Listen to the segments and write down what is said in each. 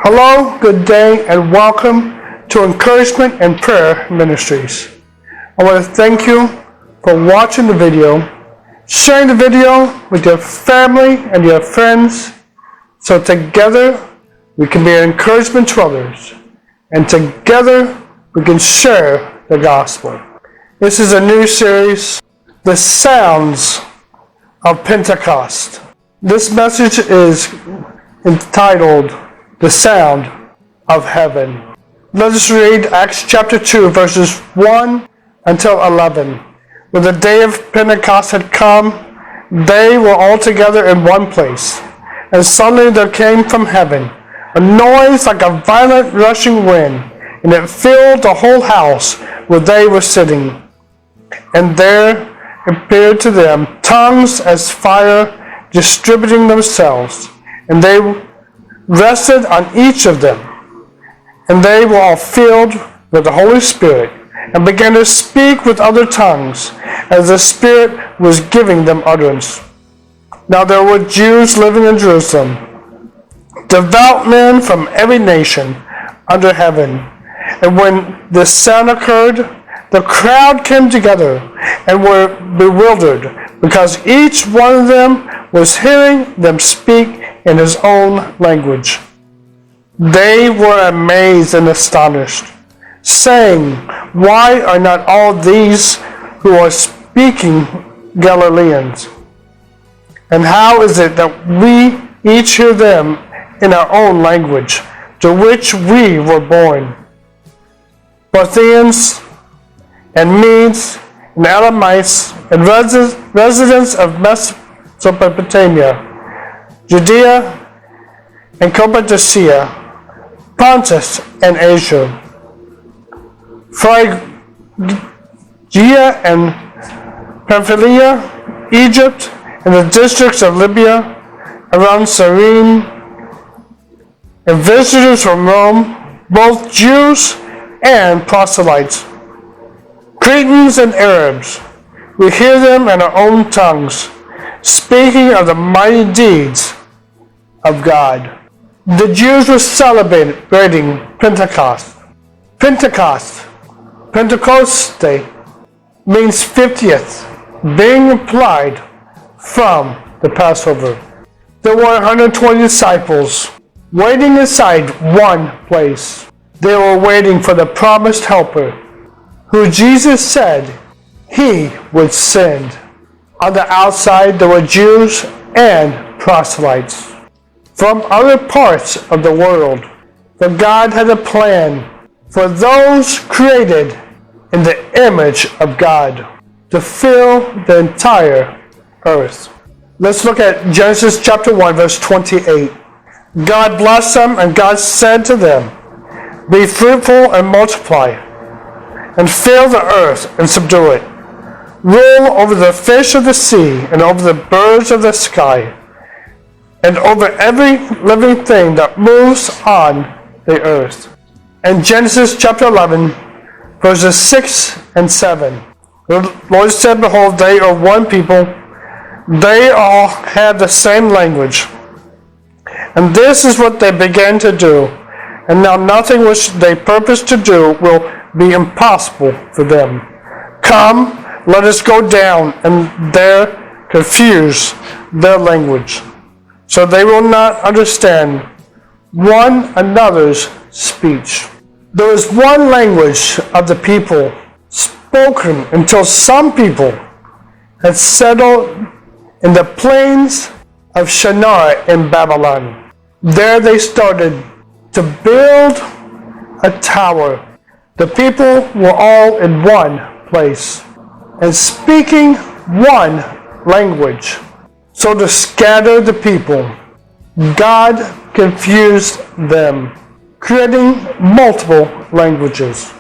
Hello, good day, and welcome to Encouragement and Prayer Ministries. I want to thank you for watching the video, sharing the video with your family and your friends, so together we can be an encouragement to others, and together we can share the gospel. This is a new series, The Sounds of Pentecost. This message is entitled The Sound of Heaven. Let us read Acts chapter 2, verses 1 until 11. When the day of Pentecost had come, they were all together in one place. And suddenly there came from heaven a noise like a violent rushing wind, and it filled the whole house where they were sitting. And there appeared to them tongues as fire distributing themselves, and they rested on each of them. And they were all filled with the Holy Spirit, and began to speak with other tongues, as the Spirit was giving them utterance. Now there were Jews living in Jerusalem, devout men from every nation under heaven. And when this sound occurred, the crowd came together and were bewildered, because each one of them was hearing them speak in his own language. They were amazed and astonished, saying, "Why are not all these who are speaking Galileans? And how is it that we each hear them in our own language, to which we were born? Parthians and Medes and Elamites and residents of Mesopotamia, Judea and Cappadocia, Pontus and Asia, Phrygia and Pamphylia, Egypt, and the districts of Libya around Cyrene, and visitors from Rome, both Jews and proselytes, Cretans and Arabs. We hear them in our own tongues, speaking of the mighty deeds of God." The Jews were celebrating Pentecost. Pentecoste, means 50th, being applied from the Passover. There were 120 disciples waiting inside one place. They were waiting for the promised helper, who Jesus said he would send. On the outside there were Jews and proselytes from other parts of the world. But God had a plan for those created in the image of God to fill the entire earth. Let's look at Genesis chapter 1, verse 28. God blessed them, and God said to them, "Be fruitful and multiply, and fill the earth and subdue it. Rule over the fish of the sea, and over the birds of the sky, and over every living thing that moves on the earth." And Genesis chapter 11, verses 6 and 7. The Lord said, "Behold, they are one people. They all had the same language. And this is what they began to do. And now nothing which they purpose to do will be impossible for them. Come, let us go down and there confuse their language, so they will not understand one another's speech." There is one language of the people spoken until some people had settled in the plains of Shinar in Babylon. There they started to build a tower. The people were all in one place and speaking one language. So to scatter the people, God confused them, creating multiple languages.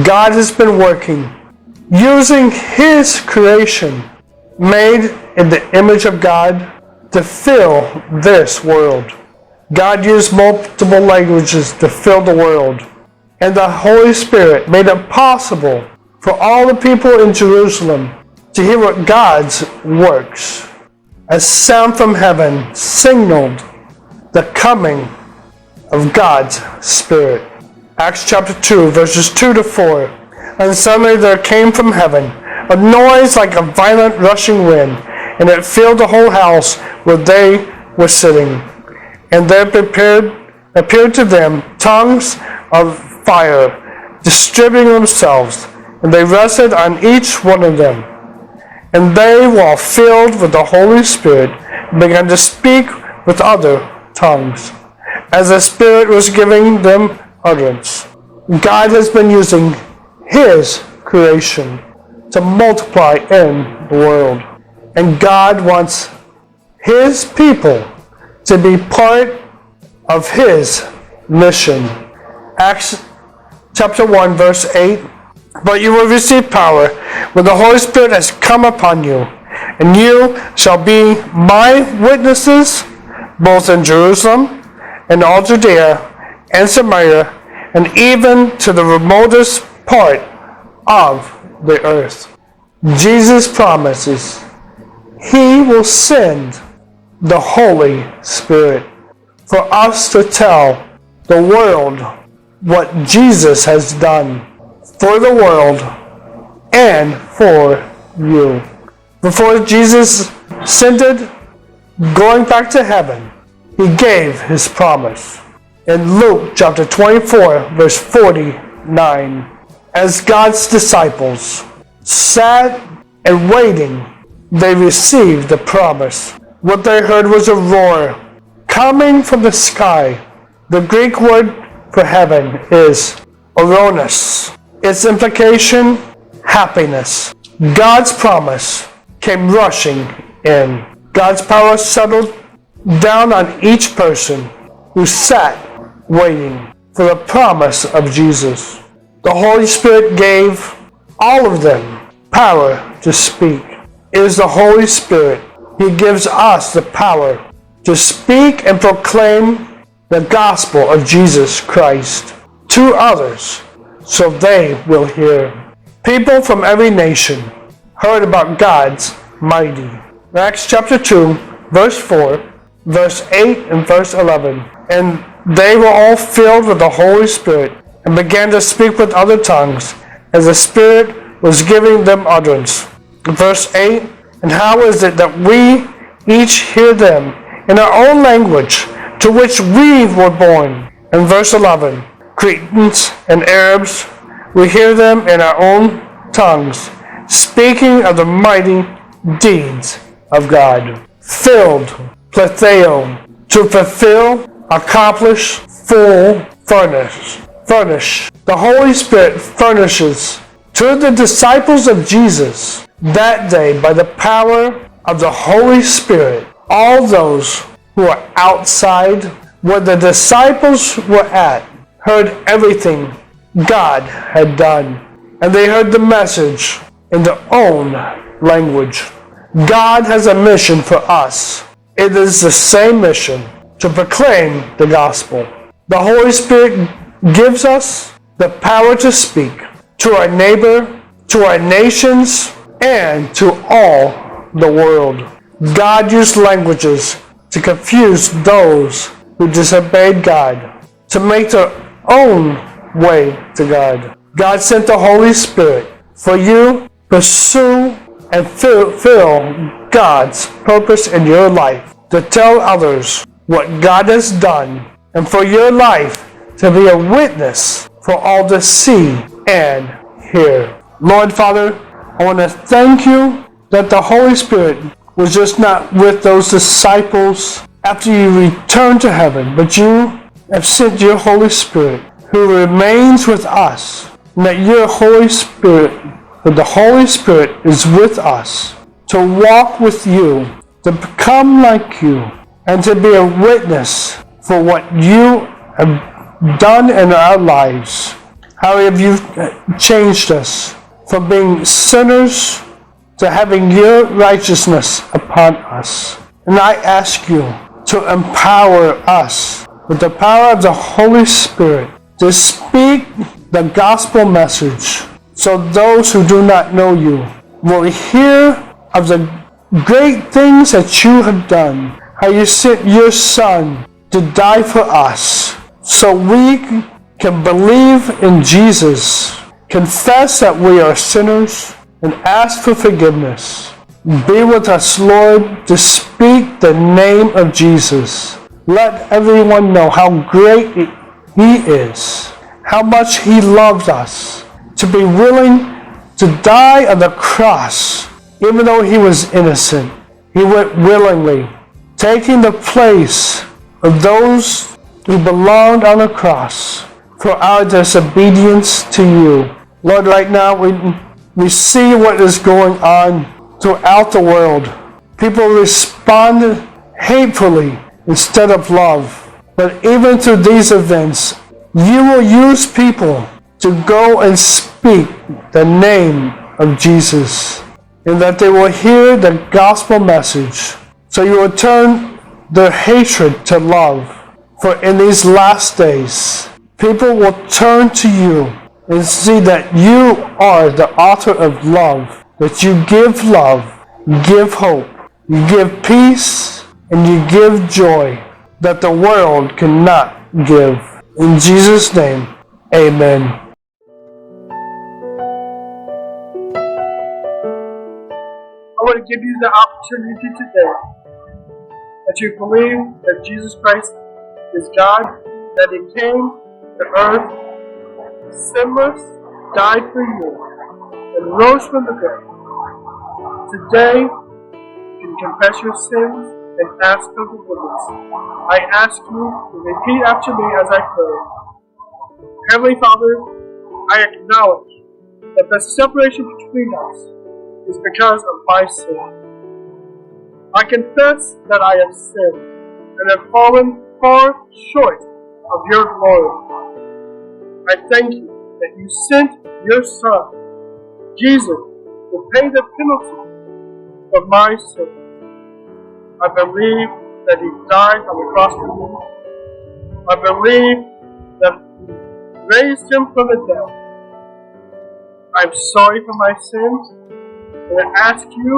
God has been working, using His creation, made in the image of God, to fill this world. God used multiple languages to fill the world, and the Holy Spirit made it possible for all the people in Jerusalem to hear what God's works. A sound from heaven signaled the coming of God's Spirit. Acts chapter 2, verses 2 to 4. And suddenly there came from heaven a noise like a violent rushing wind, and it filled the whole house where they were sitting. And there appeared to them tongues of fire, distributing themselves, and they rested on each one of them. And they were all filled with the Holy Spirit, and began to speak with other tongues, as the Spirit was giving them utterance. God has been using His creation to multiply in the world. And God wants His people to be part of His mission. Acts chapter 1, verse 8. But you will receive power when the Holy Spirit has come upon you, and you shall be my witnesses both in Jerusalem and all Judea and Samaria, and even to the remotest part of the earth. Jesus promises He will send the Holy Spirit for us to tell the world what Jesus has done for the world and for you. Before Jesus ascended, going back to heaven, He gave His promise. In Luke chapter 24, verse 49, as God's disciples sat and waiting, they received the promise. What they heard was a roar coming from the sky. The Greek word for heaven is ouranos. Its implication, happiness. God's promise came rushing in. God's power settled down on each person who sat waiting for the promise of Jesus. The Holy Spirit gave all of them power to speak. It is the Holy Spirit. He gives us the power to speak and proclaim the gospel of Jesus Christ to others so they will hear. People from every nation heard about God's mighty. Acts chapter 2, verse 4, verse 8, and verse 11. And they were all filled with the Holy Spirit and began to speak with other tongues as the Spirit was giving them utterance. Verse 8, and how is it that we each hear them in our own language to which we were born? And verse 11, Cretans and Arabs, we hear them in our own tongues, speaking of the mighty deeds of God. Filled, pletheo, to fulfill, accomplish, full, furnish. The Holy Spirit furnishes to the disciples of Jesus that day by the power of the Holy Spirit. All those who are outside where the disciples were at heard everything God had done, and they heard the message in their own language. God has a mission for us. It is the same mission, to proclaim the gospel. The Holy Spirit gives us the power to speak to our neighbor, to our nations, and to all the world. God used languages to confuse those who disobeyed God, to make their own way to God. God sent the Holy Spirit for you to pursue and fulfill God's purpose in your life, to tell others what God has done, and for your life to be a witness for all to see and hear. Lord Father, I want to thank you that the Holy Spirit was just not with those disciples after you returned to heaven, but you have sent your Holy Spirit who remains with us, and that your Holy Spirit, that the Holy Spirit is with us to walk with you, to become like you, and to be a witness for what you have done in our lives. How have you changed us from being sinners to having your righteousness upon us. And I ask you to empower us with the power of the Holy Spirit to speak the gospel message, so those who do not know you will hear of the great things that you have done, how you sent your Son to die for us, so we can believe in Jesus, confess that we are sinners, and ask for forgiveness. Be with us, Lord, to speak the name of Jesus. Let everyone know how great He is, how much He loves us, to be willing to die on the cross, even though He was innocent. He went willingly, taking the place of those who belonged on the cross for our disobedience to You. Lord, right now we see what is going on throughout the world. People respond hatefully instead of love. But even through these events, You will use people to go and speak the name of Jesus, and that they will hear the gospel message. So You will turn their hatred to love. For in these last days, people will turn to You and see that You are the author of love, that You give love, You give hope, You give peace, and You give joy that the world cannot give. In Jesus' name, amen. I want to give you the opportunity today that you believe that Jesus Christ is God, that He came to earth, sinless, died for you, and rose from the dead. Today, you can confess your sins and ask for forgiveness. I ask you to repeat after me as I pray. Heavenly Father, I acknowledge that the separation between us is because of my sin. I confess that I have sinned and have fallen far short of Your glory. I thank You that You sent Your Son, Jesus, to pay the penalty for my sin. I believe that He died on the cross for me. I believe that You raised Him from the dead. I'm sorry for my sins, and I ask You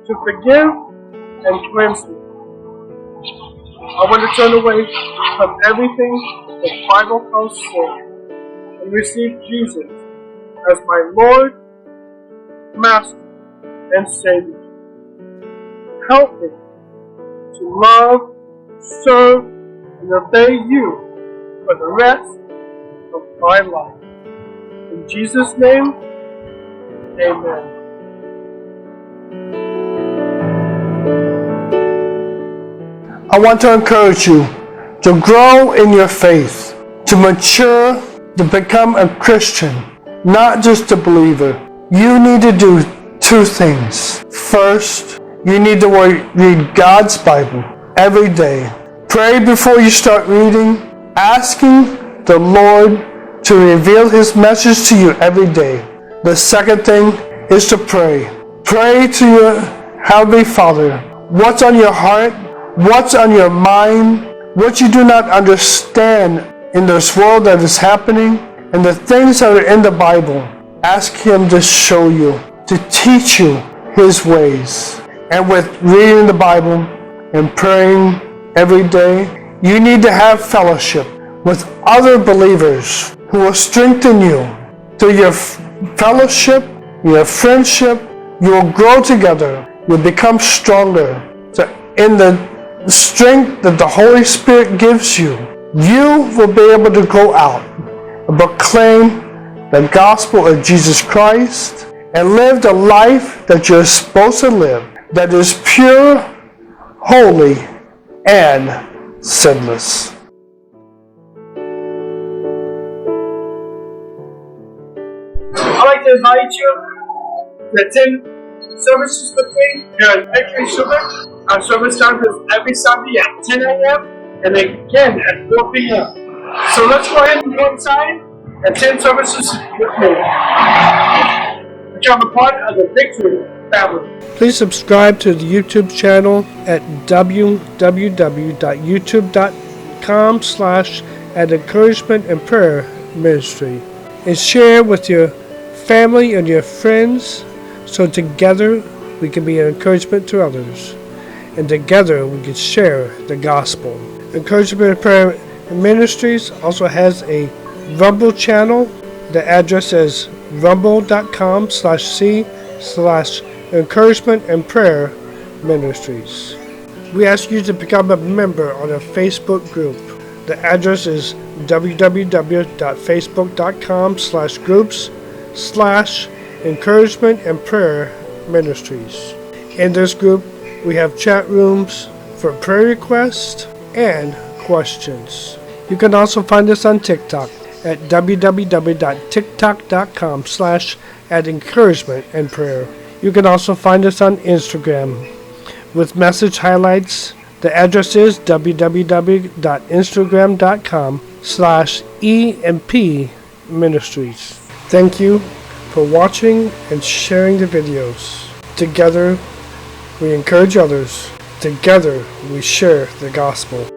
to forgive and cleanse me. I want to turn away from everything the Bible calls sin and receive Jesus as my Lord, Master, and Savior. Help me to love, serve, and obey You for the rest of my life. In Jesus' name, amen. I want to encourage you to grow in your faith, to mature, to become a Christian, not just a believer. You need to do two things. First, you need to read God's Bible every day. Pray before you start reading, asking the Lord to reveal His message to you every day. The second thing is to pray. Pray to your Heavenly Father. What's on your heart? What's on your mind? What you do not understand in this world that is happening, and the things that are in the Bible. Ask Him to show you, to teach you His ways. And with reading the Bible and praying every day, you need to have fellowship with other believers who will strengthen you. Through your fellowship, your friendship, you will grow together. You'll become stronger. So in the strength that the Holy Spirit gives you, you will be able to go out and proclaim the gospel of Jesus Christ and live the life that you're supposed to live, that is pure, holy, and sinless. I'd like to invite you to attend services with me here at Victory Sugar. Our service time is every Sunday at 10 a.m. and again at 4 p.m. So let's go ahead and go inside and attend services with me. Become a part of the Victory family. Please subscribe to the YouTube channel at www.youtube.com/@encouragement-and-prayer-ministry and share with your family and your friends so together we can be an encouragement to others and together we can share the gospel. Encouragement and Prayer Ministries also has a Rumble channel. The address is rumble.com/c/encouragement and prayer ministries. We ask you to become a member on our Facebook group. The address is www.facebook.com/groups/encouragement and prayer ministries. In this group, we have chat rooms for prayer requests and questions. You can also find us on TikTok at www.tiktok.com/@encouragement and prayer. You can also find us on Instagram with message highlights. The address is www.instagram.com/EMP Ministries. Thank you for watching and sharing the videos. Together, we encourage others. Together, we share the gospel.